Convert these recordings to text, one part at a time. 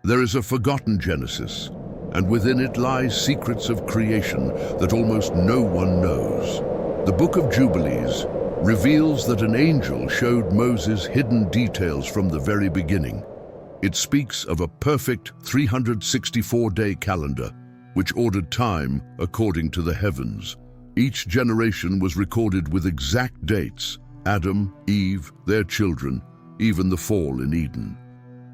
There is a forgotten Genesis, and within it lie secrets of creation that almost no one knows. The Book of Jubilees reveals that an angel showed Moses hidden details from the very beginning. It speaks of a perfect 364-day calendar, which ordered time according to the heavens. Each generation was recorded with exact dates: Adam, Eve, their children, even the fall in Eden.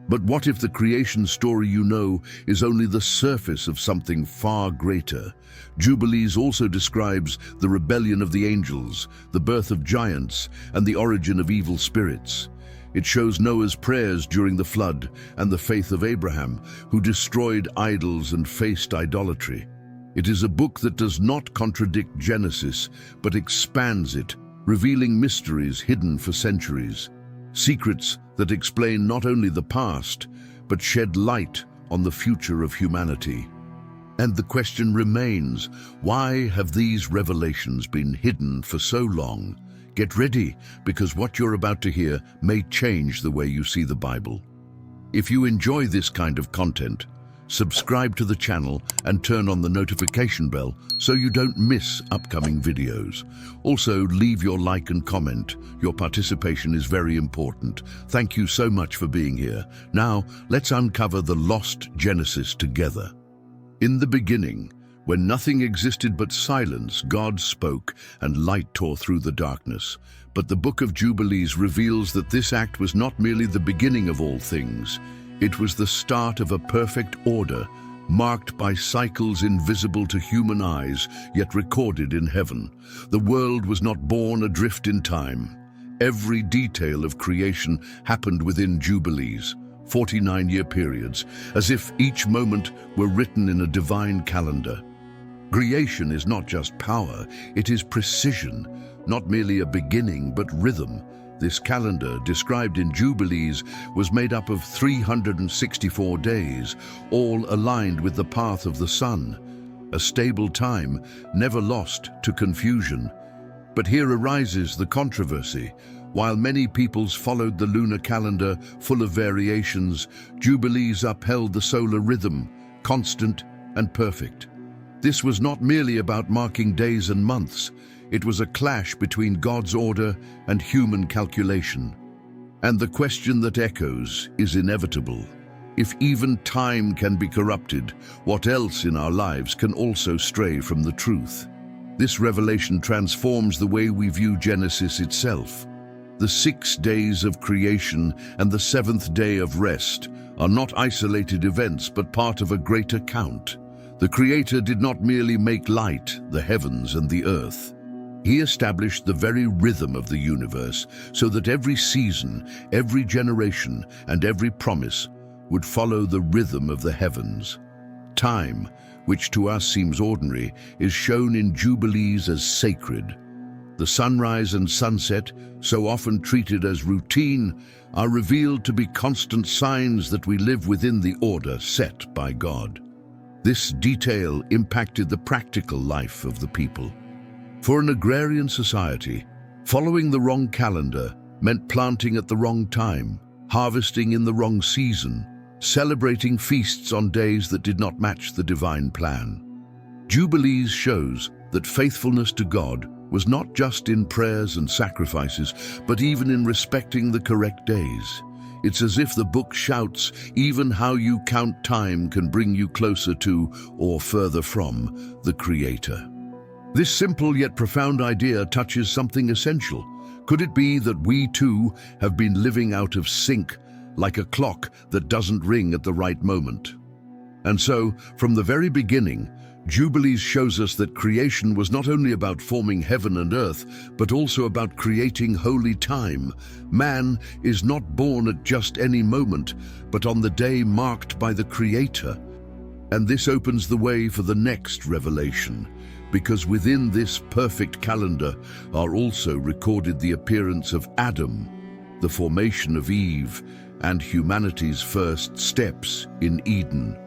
But what if the creation story you know is only the surface of something far greater? Jubilees also describes the rebellion of the angels, the birth of giants, and the origin of evil spirits. It shows Noah's prayers during the flood and the faith of Abraham, who destroyed idols and faced idolatry. It is a book that does not contradict Genesis, but expands it, revealing mysteries hidden for centuries. Secrets that explain not only the past, but shed light on the future of humanity. And the question remains, why have these revelations been hidden for so long? Get ready, because what you're about to hear may change the way you see the Bible. If you enjoy this kind of content, subscribe to the channel and turn on the notification bell so you don't miss upcoming videos. Also, leave your like and comment. Your participation is very important. Thank you so much for being here. Now, let's uncover the lost Genesis together. In the beginning, when nothing existed but silence, God spoke and light tore through the darkness. But the Book of Jubilees reveals that this act was not merely the beginning of all things. It was the start of a perfect order, marked by cycles invisible to human eyes, yet recorded in heaven. The world was not born adrift in time. Every detail of creation happened within Jubilees, 49-year periods, as if each moment were written in a divine calendar. Creation is not just power, it is precision, not merely a beginning but rhythm. This calendar, described in Jubilees, was made up of 364 days, all aligned with the path of the sun, a stable time never lost to confusion. But here arises the controversy. While many peoples followed the lunar calendar, full of variations, Jubilees upheld the solar rhythm, constant and perfect. This was not merely about marking days and months. It was a clash between God's order and human calculation. And the question that echoes is inevitable. If even time can be corrupted, what else in our lives can also stray from the truth? This revelation transforms the way we view Genesis itself. The 6 days of creation and the 7th day of rest are not isolated events but part of a greater count. The Creator did not merely make light, the heavens and the earth. He established the very rhythm of the universe so that every season, every generation, and every promise would follow the rhythm of the heavens. Time, which to us seems ordinary, is shown in Jubilees as sacred. The sunrise and sunset, so often treated as routine, are revealed to be constant signs that we live within the order set by God. This detail impacted the practical life of the people. For an agrarian society, following the wrong calendar meant planting at the wrong time, harvesting in the wrong season, celebrating feasts on days that did not match the divine plan. Jubilees shows that faithfulness to God was not just in prayers and sacrifices, but even in respecting the correct days. It's as if the book shouts, even how you count time can bring you closer to, or further from, the Creator. This simple yet profound idea touches something essential. Could it be that we too have been living out of sync, like a clock that doesn't ring at the right moment? And so, from the very beginning, Jubilees shows us that creation was not only about forming heaven and earth, but also about creating holy time. Man is not born at just any moment, but on the day marked by the Creator. And this opens the way for the next revelation, because within this perfect calendar are also recorded the appearance of Adam, the formation of Eve, and humanity's first steps in Eden.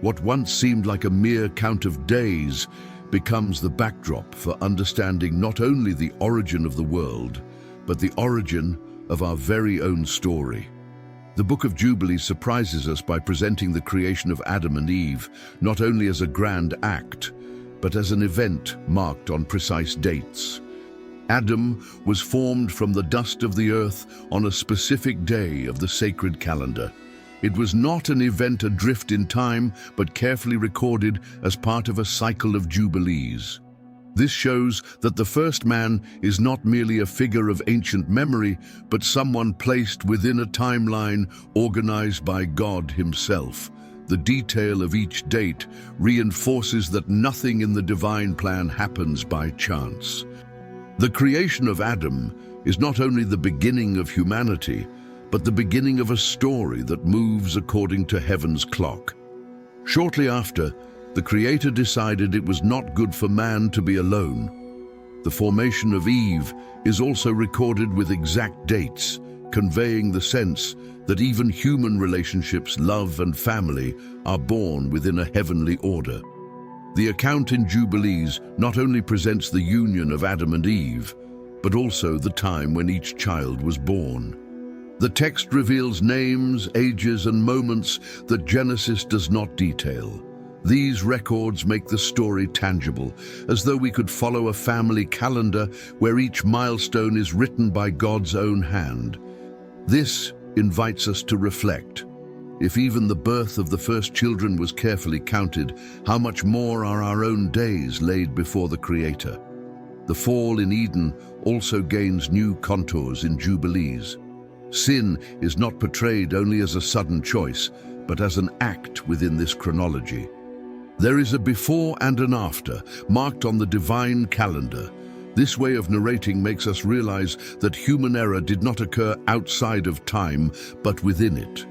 What once seemed like a mere count of days becomes the backdrop for understanding not only the origin of the world, but the origin of our very own story. The Book of Jubilees surprises us by presenting the creation of Adam and Eve not only as a grand act, but as an event marked on precise dates. Adam was formed from the dust of the earth on a specific day of the sacred calendar. It was not an event adrift in time, but carefully recorded as part of a cycle of jubilees. This shows that the first man is not merely a figure of ancient memory, but someone placed within a timeline organized by God himself. The detail of each date reinforces that nothing in the divine plan happens by chance. The creation of Adam is not only the beginning of humanity, but the beginning of a story that moves according to heaven's clock. Shortly after, the Creator decided it was not good for man to be alone. The formation of Eve is also recorded with exact dates, conveying the sense that even human relationships, love and family, are born within a heavenly order. The account in Jubilees not only presents the union of Adam and Eve, but also the time when each child was born. The text reveals names, ages, and moments that Genesis does not detail. These records make the story tangible, as though we could follow a family calendar where each milestone is written by God's own hand. This invites us to reflect. If even the birth of the first children was carefully counted, how much more are our own days laid before the Creator? The fall in Eden also gains new contours in Jubilees. Sin is not portrayed only as a sudden choice, but as an act within this chronology. There is a before and an after, marked on the divine calendar. This way of narrating makes us realize that human error did not occur outside of time, but within it.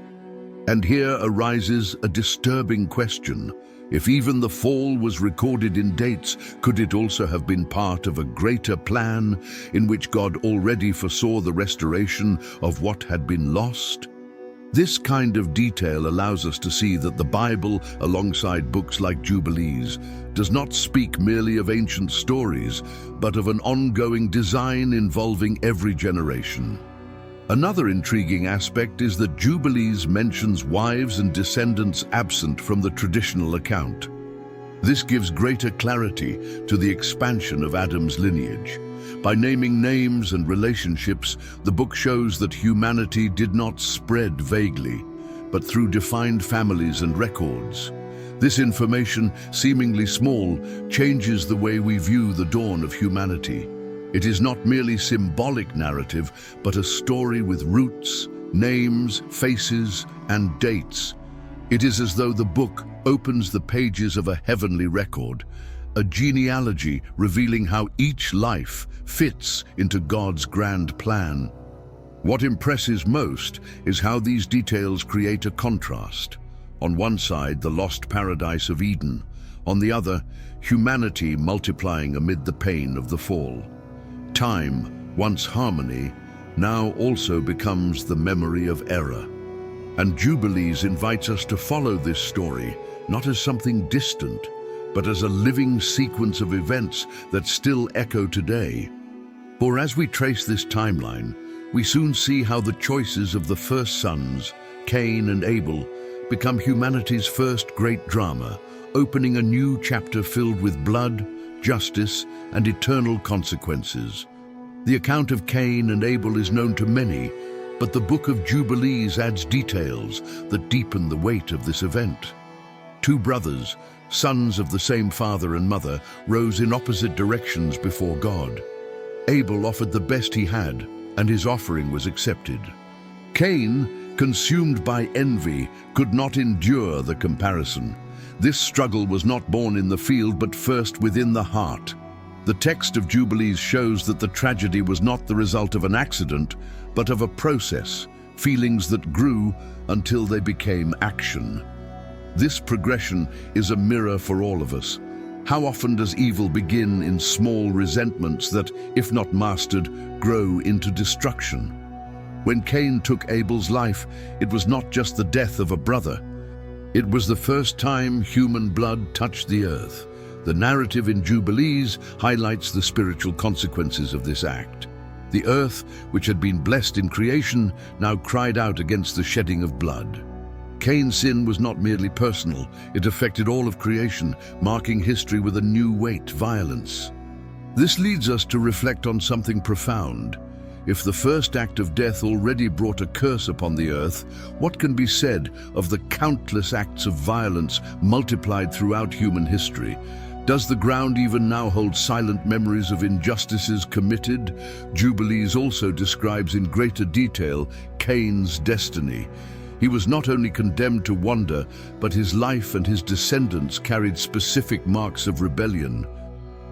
And here arises a disturbing question. If even the fall was recorded in dates, could it also have been part of a greater plan in which God already foresaw the restoration of what had been lost? This kind of detail allows us to see that the Bible, alongside books like Jubilees, does not speak merely of ancient stories, but of an ongoing design involving every generation. Another intriguing aspect is that Jubilees mentions wives and descendants absent from the traditional account. This gives greater clarity to the expansion of Adam's lineage. By naming names and relationships, the book shows that humanity did not spread vaguely, but through defined families and records. This information, seemingly small, changes the way we view the dawn of humanity. It is not merely symbolic narrative, but a story with roots, names, faces, and dates. It is as though the book opens the pages of a heavenly record, a genealogy revealing how each life fits into God's grand plan. What impresses most is how these details create a contrast. On one side, the lost paradise of Eden. On the other, humanity multiplying amid the pain of the fall. Time, once harmony, now also becomes the memory of error. And Jubilees invites us to follow this story, not as something distant, but as a living sequence of events that still echo today. For as we trace this timeline, we soon see how the choices of the first sons, Cain and Abel, become humanity's first great drama, opening a new chapter filled with blood, justice, and eternal consequences. The account of Cain and Abel is known to many, but the Book of Jubilees adds details that deepen the weight of this event. Two brothers, sons of the same father and mother, rose in opposite directions before God. Abel offered the best he had, and his offering was accepted. Cain, consumed by envy, could not endure the comparison. This struggle was not born in the field, but first within the heart. The text of Jubilees shows that the tragedy was not the result of an accident, but of a process, feelings that grew until they became action. This progression is a mirror for all of us. How often does evil begin in small resentments that, if not mastered, grow into destruction? When Cain took Abel's life, it was not just the death of a brother. It was the first time human blood touched the earth. The narrative in Jubilees highlights the spiritual consequences of this act. The earth, which had been blessed in creation, now cried out against the shedding of blood. Cain's sin was not merely personal, it affected all of creation, marking history with a new weight, violence. This leads us to reflect on something profound. If the first act of death already brought a curse upon the earth, what can be said of the countless acts of violence multiplied throughout human history? Does the ground even now hold silent memories of injustices committed? Jubilees also describes in greater detail Cain's destiny. He was not only condemned to wander, but his life and his descendants carried specific marks of rebellion.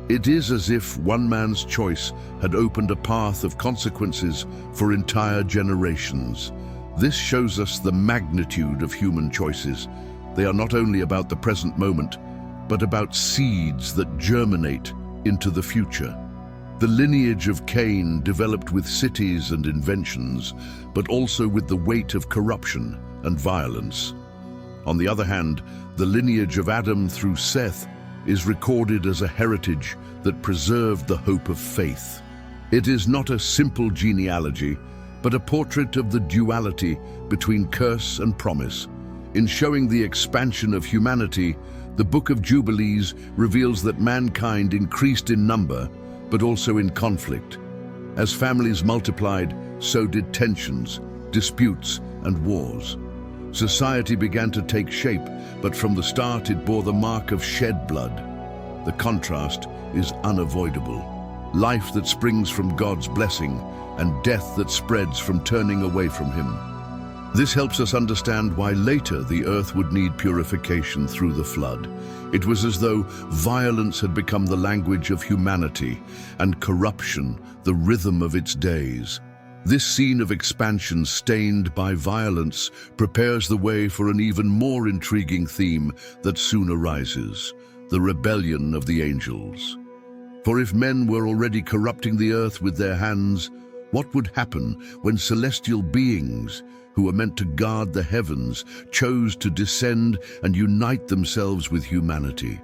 It is as if one man's choice had opened a path of consequences for entire generations. This shows us the magnitude of human choices. They are not only about the present moment, but about seeds that germinate into the future. The lineage of Cain developed with cities and inventions, but also with the weight of corruption and violence. On the other hand, the lineage of Adam through Seth is recorded as a heritage that preserved the hope of faith. It is not a simple genealogy, but a portrait of the duality between curse and promise. In showing the expansion of humanity, the Book of Jubilees reveals that mankind increased in number, but also in conflict. As families multiplied, so did tensions, disputes, and wars. Society began to take shape, but from the start it bore the mark of shed blood. The contrast is unavoidable. Life that springs from God's blessing, and death that spreads from turning away from Him. This helps us understand why later the earth would need purification through the flood. It was as though violence had become the language of humanity, and corruption the rhythm of its days. This scene of expansion stained by violence prepares the way for an even more intriguing theme that soon arises: the rebellion of the angels. For if men were already corrupting the earth with their hands, what would happen when celestial beings, who were meant to guard the heavens, chose to descend and unite themselves with humanity?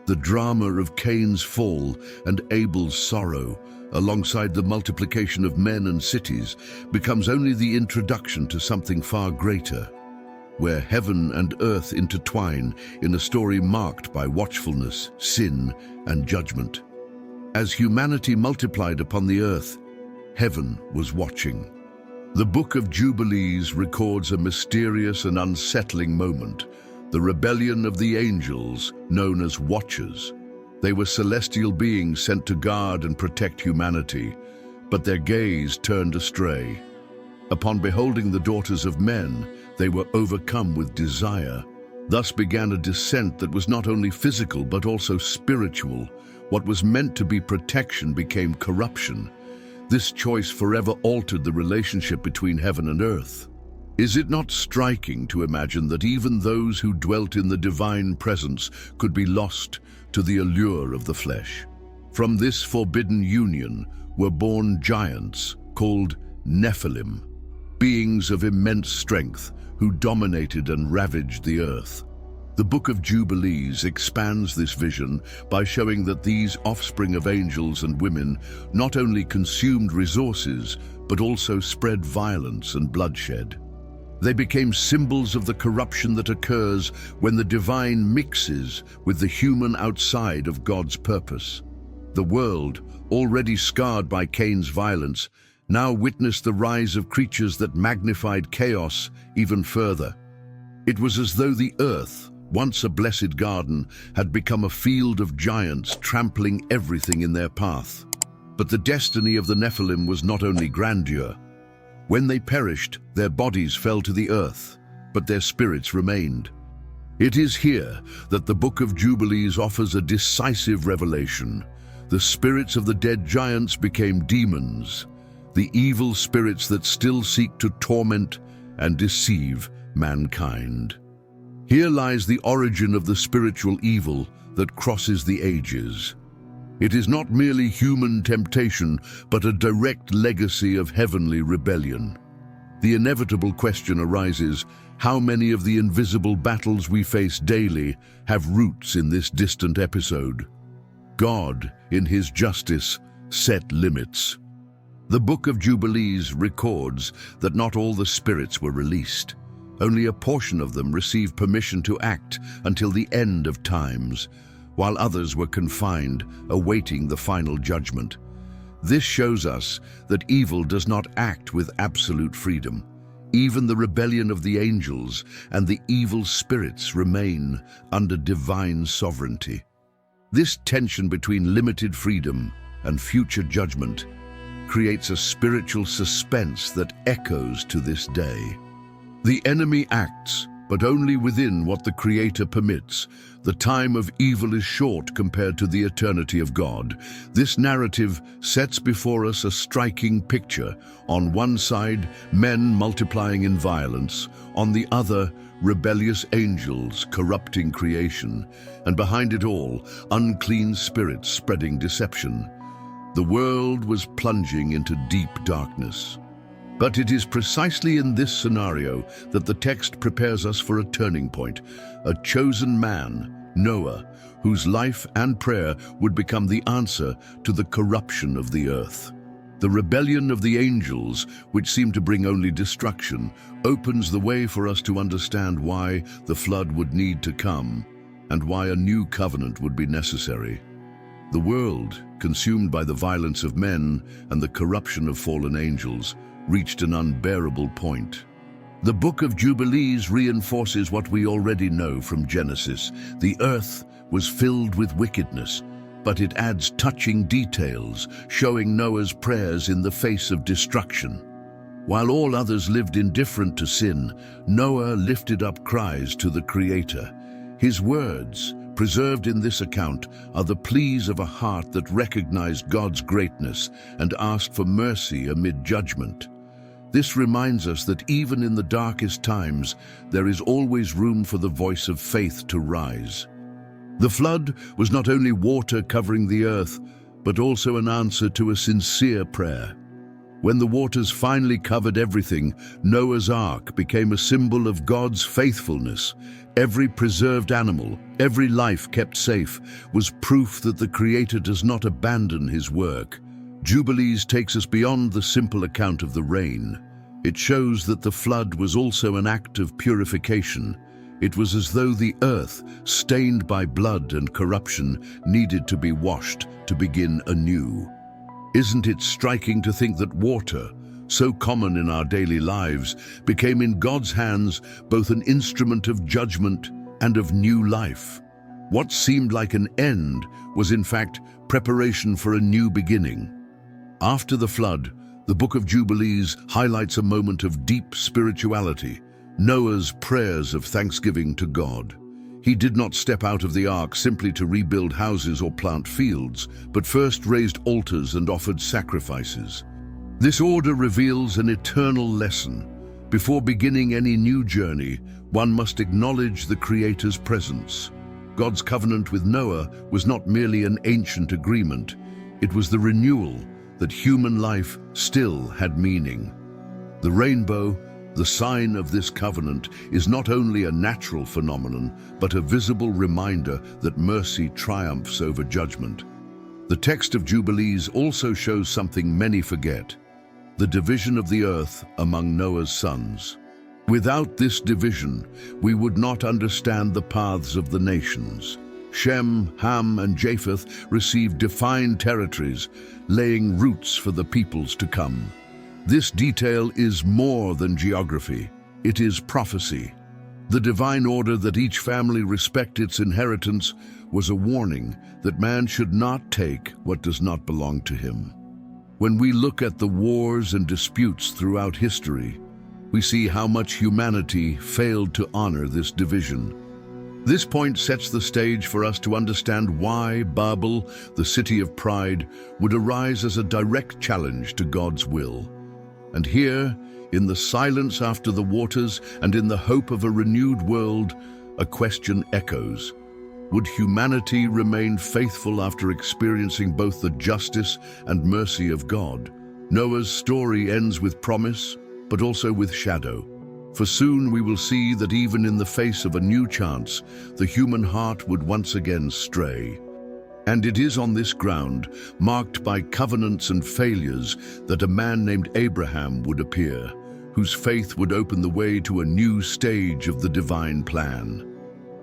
The drama of Cain's fall and Abel's sorrow, alongside the multiplication of men and cities, becomes only the introduction to something far greater, where heaven and earth intertwine in a story marked by watchfulness, sin, and judgment. As humanity multiplied upon the earth, heaven was watching. The Book of Jubilees records a mysterious and unsettling moment: the rebellion of the angels, known as Watchers. They were celestial beings sent to guard and protect humanity, but their gaze turned astray. Upon beholding the daughters of men, they were overcome with desire. Thus began a descent that was not only physical but also spiritual. What was meant to be protection became corruption. This choice forever altered the relationship between heaven and earth. Is it not striking to imagine that even those who dwelt in the divine presence could be lost to the allure of the flesh? From this forbidden union were born giants called Nephilim, beings of immense strength who dominated and ravaged the earth. The Book of Jubilees expands this vision by showing that these offspring of angels and women not only consumed resources, but also spread violence and bloodshed. They became symbols of the corruption that occurs when the divine mixes with the human outside of God's purpose. The world, already scarred by Cain's violence, now witnessed the rise of creatures that magnified chaos even further. It was as though the earth, once a blessed garden, had become a field of giants trampling everything in their path. But the destiny of the Nephilim was not only grandeur. When they perished, their bodies fell to the earth, but their spirits remained. It is here that the Book of Jubilees offers a decisive revelation. The spirits of the dead giants became demons, the evil spirits that still seek to torment and deceive mankind. Here lies the origin of the spiritual evil that crosses the ages. It is not merely human temptation, but a direct legacy of heavenly rebellion. The inevitable question arises: how many of the invisible battles we face daily have roots in this distant episode? God, in His justice, set limits. The Book of Jubilees records that not all the spirits were released. Only a portion of them received permission to act until the end of times, while others were confined, awaiting the final judgment. This shows us that evil does not act with absolute freedom. Even the rebellion of the angels and the evil spirits remain under divine sovereignty. This tension between limited freedom and future judgment creates a spiritual suspense that echoes to this day. The enemy acts, but only within what the Creator permits. The time of evil is short compared to the eternity of God. This narrative sets before us a striking picture. On one side, men multiplying in violence. On the other, rebellious angels corrupting creation. And behind it all, unclean spirits spreading deception. The world was plunging into deep darkness. But it is precisely in this scenario that the text prepares us for a turning point, a chosen man, Noah, whose life and prayer would become the answer to the corruption of the earth. The rebellion of the angels, which seemed to bring only destruction, opens the way for us to understand why the flood would need to come and why a new covenant would be necessary. The world, consumed by the violence of men and the corruption of fallen angels, reached an unbearable point. The Book of Jubilees reinforces what we already know from Genesis. The earth was filled with wickedness, but it adds touching details, showing Noah's prayers in the face of destruction. While all others lived indifferent to sin, Noah lifted up cries to the Creator. His words, preserved in this account, are the pleas of a heart that recognized God's greatness and asked for mercy amid judgment. This reminds us that even in the darkest times, there is always room for the voice of faith to rise. The flood was not only water covering the earth, but also an answer to a sincere prayer. When the waters finally covered everything, Noah's Ark became a symbol of God's faithfulness. Every preserved animal, every life kept safe, was proof that the Creator does not abandon His work. Jubilees takes us beyond the simple account of the rain. It shows that the flood was also an act of purification. It was as though the earth, stained by blood and corruption, needed to be washed to begin anew. Isn't it striking to think that water, so common in our daily lives, became in God's hands both an instrument of judgment and of new life? What seemed like an end was in fact preparation for a new beginning. After the flood, the Book of Jubilees highlights a moment of deep spirituality, Noah's prayers of thanksgiving to God. He did not step out of the ark simply to rebuild houses or plant fields, but first raised altars and offered sacrifices. This order reveals an eternal lesson. Before beginning any new journey, one must acknowledge the Creator's presence. God's covenant with Noah was not merely an ancient agreement, it was the renewal that human life still had meaning. The rainbow, the sign of this covenant, is not only a natural phenomenon, but a visible reminder that mercy triumphs over judgment. The text of Jubilees also shows something many forget: the division of the earth among Noah's sons. Without this division, we would not understand the paths of the nations. Shem, Ham, and Japheth received defined territories, laying roots for the peoples to come. This detail is more than geography, it is prophecy. The divine order that each family respect its inheritance was a warning that man should not take what does not belong to him. When we look at the wars and disputes throughout history, we see how much humanity failed to honor this division. This point sets the stage for us to understand why Babel, the city of pride, would arise as a direct challenge to God's will. And here, in the silence after the waters and in the hope of a renewed world, a question echoes. Would humanity remain faithful after experiencing both the justice and mercy of God? Noah's story ends with promise, but also with shadow. For soon we will see that even in the face of a new chance, the human heart would once again stray. And it is on this ground, marked by covenants and failures, that a man named Abraham would appear, whose faith would open the way to a new stage of the divine plan.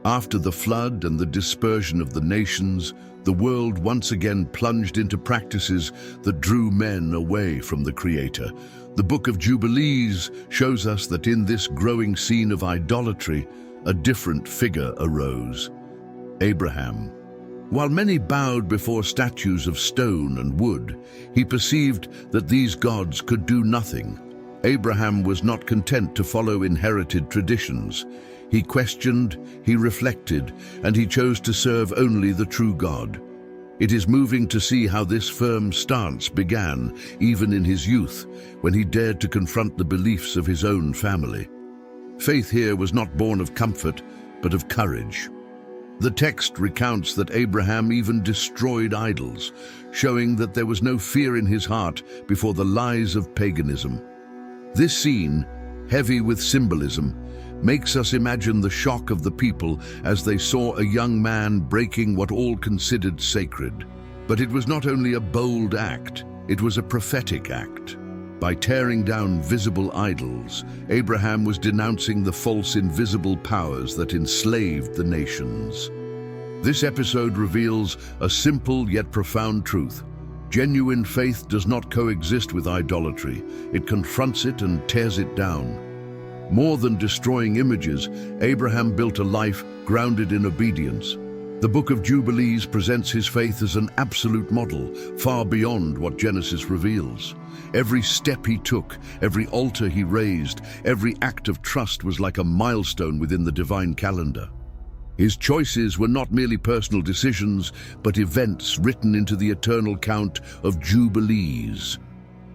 After the flood and the dispersion of the nations, the world once again plunged into practices that drew men away from the Creator. The Book of Jubilees shows us that in this growing scene of idolatry, a different figure arose: Abraham. While many bowed before statues of stone and wood, he perceived that these gods could do nothing. Abraham was not content to follow inherited traditions. He questioned, he reflected, and he chose to serve only the true God. It is moving to see how this firm stance began, even in his youth, when he dared to confront the beliefs of his own family. Faith here was not born of comfort, but of courage. The text recounts that Abraham even destroyed idols, showing that there was no fear in his heart before the lies of paganism. This scene, heavy with symbolism, makes us imagine the shock of the people as they saw a young man breaking what all considered sacred. But it was not only a bold act, it was a prophetic act. By tearing down visible idols, Abraham was denouncing the false invisible powers that enslaved the nations. This episode reveals a simple yet profound truth. Genuine faith does not coexist with idolatry. It confronts it and tears it down. More than destroying images, Abraham built a life grounded in obedience. The Book of Jubilees presents his faith as an absolute model, far beyond what Genesis reveals. Every step he took, every altar he raised, every act of trust was like a milestone within the divine calendar. His choices were not merely personal decisions, but events written into the eternal count of Jubilees.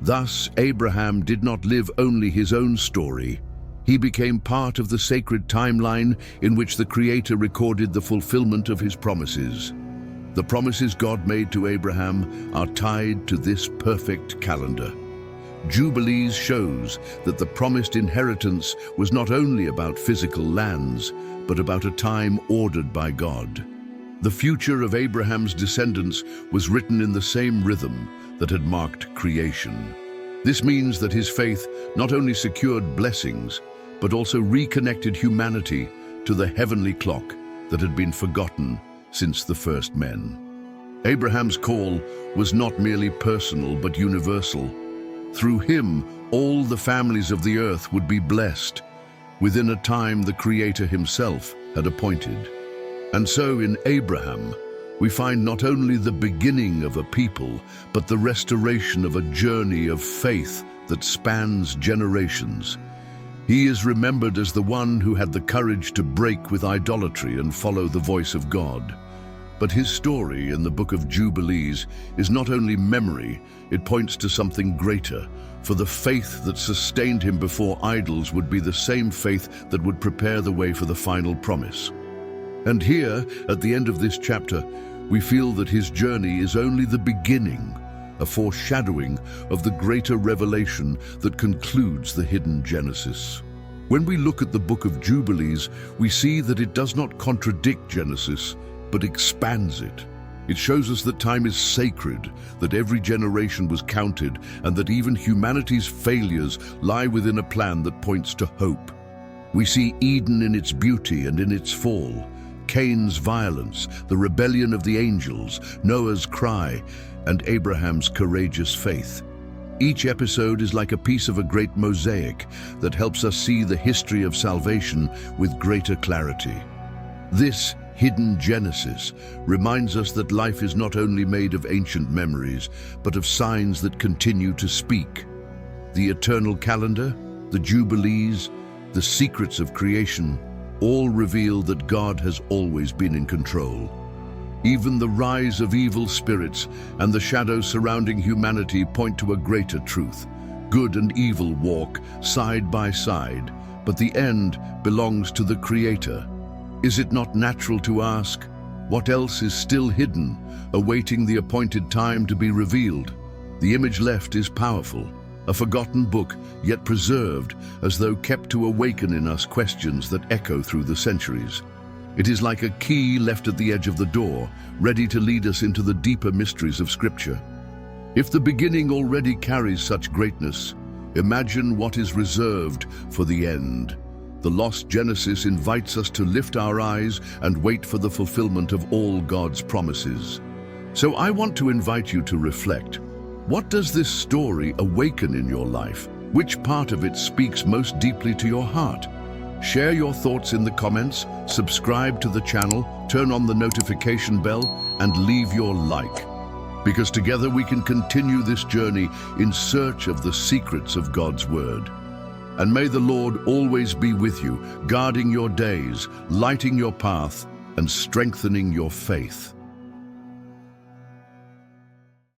Thus, Abraham did not live only his own story. He became part of the sacred timeline in which the Creator recorded the fulfillment of his promises. The promises God made to Abraham are tied to this perfect calendar. Jubilees shows that the promised inheritance was not only about physical lands, but about a time ordered by God. The future of Abraham's descendants was written in the same rhythm that had marked creation. This means that his faith not only secured blessings, but also reconnected humanity to the heavenly clock that had been forgotten since the first men. Abraham's call was not merely personal but universal. Through him, all the families of the earth would be blessed, within a time the Creator himself had appointed. And so in Abraham, we find not only the beginning of a people, but the restoration of a journey of faith that spans generations. He is remembered as the one who had the courage to break with idolatry and follow the voice of God. But his story in the Book of Jubilees is not only memory, it points to something greater, for the faith that sustained him before idols would be the same faith that would prepare the way for the final promise. And here, at the end of this chapter, we feel that his journey is only the beginning, a foreshadowing of the greater revelation that concludes the hidden Genesis. When we look at the Book of Jubilees, we see that it does not contradict Genesis, but expands it. It shows us that time is sacred, that every generation was counted, and that even humanity's failures lie within a plan that points to hope. We see Eden in its beauty and in its fall, Cain's violence, the rebellion of the angels, Noah's cry, and Abraham's courageous faith. Each episode is like a piece of a great mosaic that helps us see the history of salvation with greater clarity. This hidden Genesis reminds us that life is not only made of ancient memories, but of signs that continue to speak. The eternal calendar, the Jubilees, the secrets of creation, all reveal that God has always been in control. Even the rise of evil spirits and the shadows surrounding humanity point to a greater truth. Good and evil walk side by side, but the end belongs to the Creator. Is it not natural to ask, what else is still hidden, awaiting the appointed time to be revealed? The image left is powerful, a forgotten book, yet preserved as though kept to awaken in us questions that echo through the centuries. It is like a key left at the edge of the door, ready to lead us into the deeper mysteries of Scripture. If the beginning already carries such greatness, imagine what is reserved for the end. The lost Genesis invites us to lift our eyes and wait for the fulfillment of all God's promises. So I want to invite you to reflect. What does this story awaken in your life? Which part of it speaks most deeply to your heart? Share your thoughts in the comments, subscribe to the channel, turn on the notification bell, and leave your like. Because together we can continue this journey in search of the secrets of God's Word. And may the Lord always be with you, guarding your days, lighting your path, and strengthening your faith.